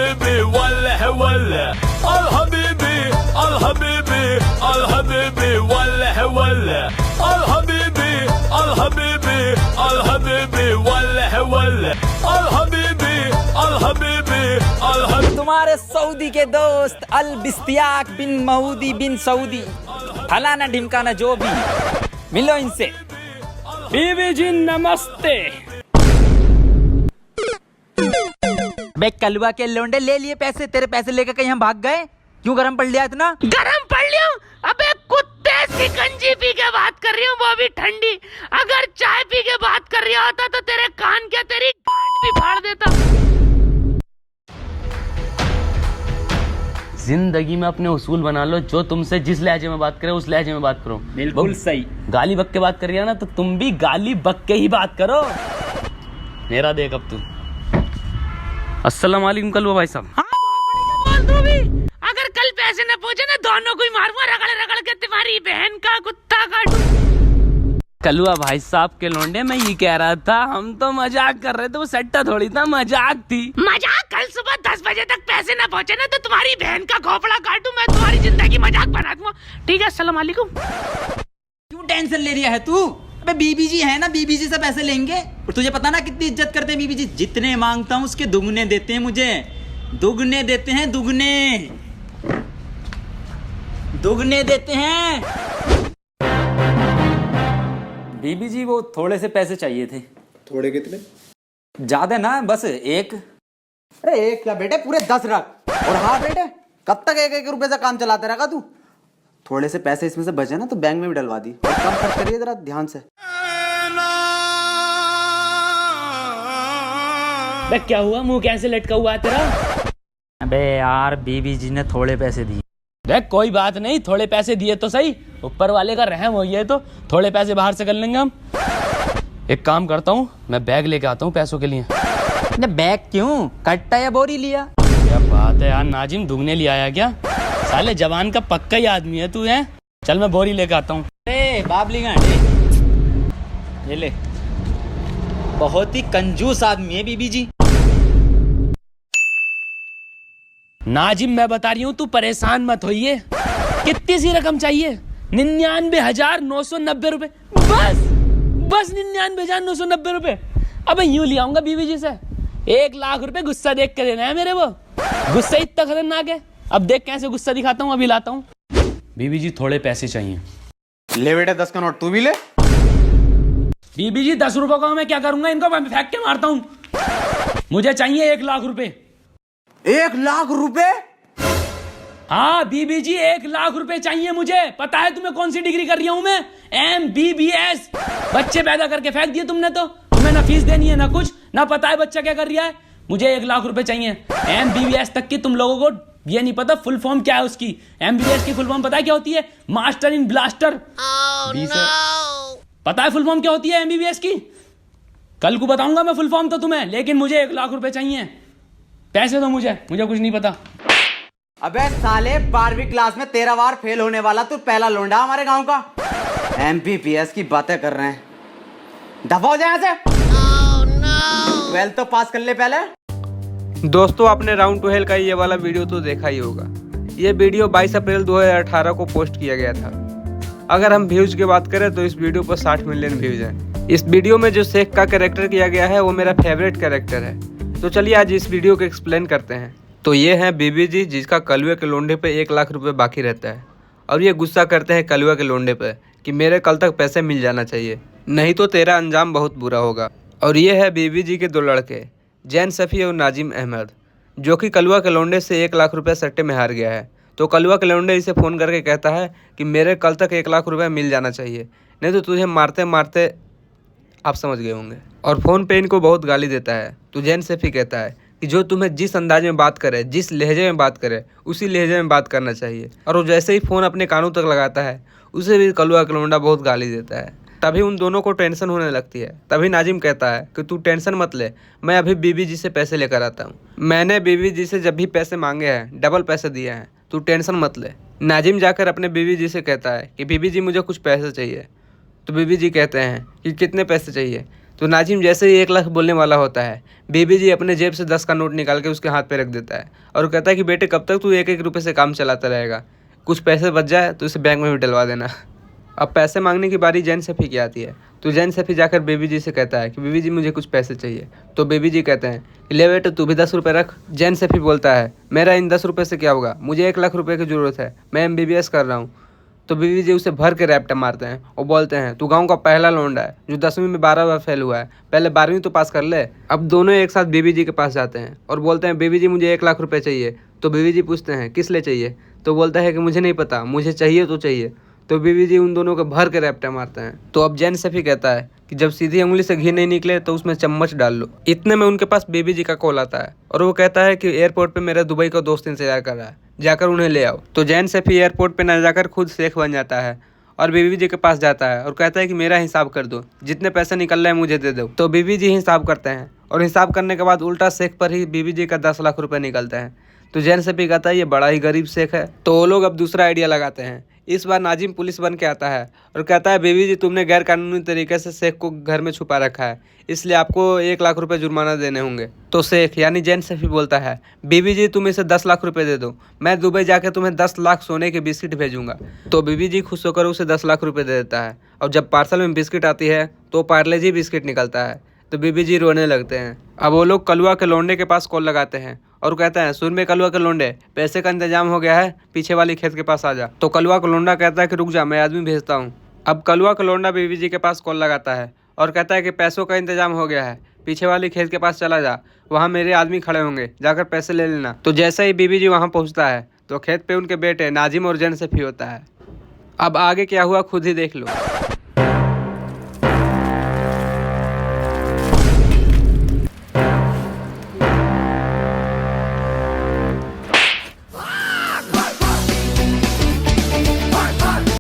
Habibi, wallah wallah. Al Habibi, Al Habibi, Al Habibi, wallah wallah. Al Habibi, Al Habibi, Al Habibi, wallah wallah. Al Habibi, Al Habibi, Al Habibi. तुम्हारे Saudi के दोस्त अल बिस्तियाक बिन महूदी बिन Saudi फलाना ढिमकाना जो भी, मिलो इनसे। बीबी जी नमस्ते। बे कलवा के लोंडे ले लिए पैसे, तेरे पैसे लेकर कहीं हम भाग गए? क्यों गरम पड़ लिया इतना? गरम पड़ लिया? अबे कुत्ते सिकंजी पी के बात कर रही हूँ, वो भी ठंडी। अगर चाय पी के बात कर रहा होता तो तेरे कान क्या तेरी गांड भी फाड़ देता। जिंदगी में अपने उसूल बना लो, जो तुमसे जिस लहजे में बात करे उस लहजे में बात करो। बिल्कुल सही। गाली बक के बात कर रही है ना, तो तुम भी गाली बक के ही बात करो। मेरा देख अब तू। अस्सलाम वालेकुम कलवा भाई साहब। हाँ, बोल तू भी। अगर कल पैसे न पहुंचे ना, दोनों को ही मारूंगा रगड़ रगड़ के, तुम्हारी बहन का कुत्ता काटूं। कलवा भाई साहब के लोंडे, मैं ये कह रहा था, हम तो मजाक कर रहे थे, वो सट्टा थोड़ी था, मजाक थी। मजाक? कल सुबह 10 बजे तक पैसे न पहुंचे ना, तो तुम्हारी बहन का घोपड़ा काटूं, मैं तुम्हारी जिंदगी मजाक बना दूंगा। ठीक है, अस्सलाम वालेकुम। क्यों टेंशन ले रहा है तू? अबे बीबी जी है ना, बीबी जी से पैसे लेंगे। और तुझे पता ना कितनी इज्जत करते हैं बीबी जी, जितने मांगता हूँ उसके दुगने देते हैं मुझे, दुगने देते हैं, दुगने दुगने देते हैं। बीबी जी वो थोड़े से पैसे चाहिए थे। थोड़े कितने? ज्यादा ना, बस एक। अरे एक क्या बेटे, पूरे 10 रख। और हाँ बेटे, कब तक 1-1 रुपए से काम चलाते रहेगा तू? थोड़े से पैसे इसमें से बचे ना, तो बैंक में भी डलवा दी। कम खर्च करिए जरा ध्यान से। बे क्या हुआ, मुंह कैसे लटका हुआ है तेरा? अबे यार बीबी जी ने थोड़े पैसे दिए। देख कोई बात नहीं, थोड़े पैसे दिए तो सही, ऊपर वाले का रहम हुई है, तो थोड़े पैसे बाहर से कर लेंगे हम। एक काम करता हूँ, मैं बैग लेके आता हूँ पैसों के लिए। बैग क्यों, कट्टा या बोरी लिया? क्या बात है यार नाजिम, दुगने ले आया क्या? साले जवान का पक्का ही आदमी है तू है। चल मैं बोरी लेके आता हूँ। बाबली गांडे, ये ले। बहुत ही कंजूस आदमी है बीबी जी। नाजिम मैं बता रही हूँ, तू परेशान मत होइए। कितनी सी रकम चाहिए? 99,990 रुपए। बस 99,990 रुपए। अब यूं ले आऊंगा बीबी जी से। 1 लाख रुपए गुस्सा देख के देना है मेरे वो। गुस्सा इतना खतरनाक है, अब देख कैसे गुस्सा दिखाता हूँ, अभी लाता हूँ। बीबी जी थोड़े पैसे चाहिए। ले बेटे 10 का नोट तू भी ले। बीबी जी 10 रुपए का मैं क्या करूंगा, इनको मैं फेंक के मारता हूँ। मुझे चाहिए 1 लाख रुपए। 1 लाख रुपए? हाँ बीबी जी 1 लाख रुपए चाहिए मुझे। पता है तुम्हें कौन सी डिग्री कर रही हूँ मैं? MBBS। बच्चे पैदा करके फेंक दिए तुमने, तो तुम्हें ना फीस देनी है ना कुछ, ना पता है बच्चा क्या कर रहा है। मुझे 1 लाख रुपए चाहिए। MBBS तक की तुम लोगों को ये नहीं पता फुल फॉर्म क्या है उसकी। MBBS की फुल फॉर्म पता है क्या होती है? Master in blaster. पता है फुल फॉर्म क्या होती है MBBS की? कल को बताऊंगा मैं फुल फॉर्म तो तुम्हें, लेकिन मुझे 1 लाख रुपए चाहिए। पैसे दो मुझे कुछ नहीं पता। अबे साले 12वीं क्लास में 13 बार फेल होने वाला तू पहला लोंडा हमारे गांव का। MBBS की बातें कर रहे हैं, दफा हो जाए यहाँ से। 12th तो पास कर ले पहले। दोस्तों आपने राउंड टू हेल का ये वाला वीडियो तो देखा ही होगा। ये वीडियो 22 अप्रैल 2018 को पोस्ट किया गया था। अगर हम व्यूज की बात करें तो इस वीडियो पर 60 मिलियन व्यूज हैं। इस वीडियो में जो शेख का कैरेक्टर किया गया है वो मेरा फेवरेट कैरेक्टर है। तो चलिए आज इस वीडियो को एक्सप्लेन करते हैं। तो ये है बीबी जी, जिसका कलवे के लोंडे पे 1 लाख रुपए बाकी रहता है, और ये गुस्सा करते हैं कलवे के लोंडे पे कि मेरे कल तक पैसे मिल जाना चाहिए, नहीं तो तेरा अंजाम बहुत बुरा होगा। और ये है बीबी जी के 2 लड़के, जैन सफ़ी और नाजिम अहमद, जो कि कलवा के लोंडे से 1 लाख रुपये सट्टे में हार गया है। तो कलवा के लोंडे इसे फ़ोन करके कहता है कि मेरे कल तक 1 लाख रुपये मिल जाना चाहिए, नहीं तो तुझे मारते मारते आप समझ गए होंगे। और फ़ोन पे इनको बहुत गाली देता है। तो जैन सफ़ी कहता है कि जो तुम्हें जिस अंदाज में बात करे, जिस लहजे में बात करे, उसी लहजे में बात करना चाहिए। और वो जैसे ही फ़ोन अपने कानों तक लगाता है, उसे भी कलवा के लोंडा बहुत गाली देता है। तभी उन दोनों को टेंशन होने लगती है। तभी नाजिम कहता है कि तू टेंशन मत ले, मैं अभी बीबी जी से पैसे लेकर आता हूँ। मैंने बीबी जी से जब भी पैसे मांगे हैं डबल पैसे दिए हैं, तू टेंशन मत ले। नाजिम जाकर अपने बीबी जी से कहता है कि बीबी जी मुझे कुछ पैसे चाहिए। तो बीबी जी कहते हैं कि कितने पैसे चाहिए? तो नाजिम जैसे ही 1 लाख बोलने वाला होता है, बीबी जी अपने जेब से 10 का नोट निकाल के उसके हाथ पे रख देता है और कहता है कि बेटे कब तक तू 1-1 रुपये से काम चलाता रहेगा, कुछ पैसे बच जाए तो इसे बैंक में भी डलवा देना। अब पैसे मांगने की बारी जैन सफ़ी की आती है, तो जैन सफ़ी जाकर बेबी जी से कहता है कि बीबी जी मुझे कुछ पैसे चाहिए। तो बेबी जी कहते हैं कि ले बेटे तू भी 10 रुपये रख। जैन सफ़ी बोलता है मेरा इन 10 रुपये से क्या होगा, मुझे 1 लाख रुपये की ज़रूरत है, मैं MBBS कर रहा हूँ। तो बीबी जी उसे भर के रैप्टा मारते हैं और बोलते हैं तू गांव का पहला लौंडा है जो 10वीं में 12 बार फेल हुआ है, पहले 12वीं तो पास कर ले। अब दोनों एक साथ बीबी जी के पास जाते हैं और बोलते हैं बीबी जी मुझे 1 लाख रुपए चाहिए। तो बीबी जी पूछते हैं किस लिए चाहिए, तो बोलता है कि मुझे नहीं पता, मुझे चाहिए तो चाहिए। तो बीबी जी उन दोनों को भर के रैप्टा मारते हैं। तो अब जैन सफ़ी कहता है कि जब सीधी उंगली से घी नहीं निकले तो उसमें चम्मच डाल लो। इतने में उनके पास बेबी जी का कॉल आता है और वो कहता है कि एयरपोर्ट पे मेरा दुबई का दोस्त इंतजार कर रहा है, जाकर उन्हें ले आओ। तो जैन सफ़ी एयरपोर्ट पे न जाकर खुद शेख बन जाता है और बीबी जी के पास जाता है और कहता है कि मेरा हिसाब कर दो, जितने पैसे निकल रहे हैं मुझे दे दो। तो बीबी जी हिसाब करते हैं और हिसाब करने के बाद उल्टा शेख पर ही बीबी जी का 10 लाख रुपए निकलते हैं। तो जैन सफ़ी कहता है ये बड़ा ही गरीब शेख है। तो वो लोग अब दूसरा आइडिया लगाते हैं। इस बार नाजिम पुलिस बन के आता है और कहता है बीबी जी तुमने गैर कानूनी तरीके से शेख को घर में छुपा रखा है, इसलिए आपको 1 लाख रुपए जुर्माना देने होंगे। तो शेख यानी जैन सफ़ी बोलता है बीबी जी तुम इसे 10 लाख रुपए दे दो, मैं दुबई जाके तुम्हें 10 लाख सोने के बिस्किट भेजूंगा। तो बीबी जी खुश होकर उसे 10 लाख रुपए दे देता है और जब पार्सल में बिस्किट आती है तो पार्ले जी बिस्किट निकलता है। तो बीबी जी रोने लगते हैं। अब वो लोग कलुआ के लोंडे के पास कॉल लगाते हैं और कहते हैं सुन में कलुआ के लोंडे, पैसे का इंतजाम हो गया है, पीछे वाली खेत के पास आ जा। तो कलुआ का लोंडा कहता है कि रुक जा मैं आदमी भेजता हूँ। अब कलुआ का लोंडा बीबी जी के पास कॉल लगाता है और कहता है कि पैसों का इंतजाम हो गया है, पीछे वाली खेत के पास चला जा, वहाँ मेरे आदमी खड़े होंगे, जाकर पैसे ले लेना। तो जैसे ही बीबी जी वहाँ पहुँचता है तो खेत पे उनके बेटे नाजिम और जैन सफ़ी होता है। अब आगे क्या हुआ खुद ही देख लो।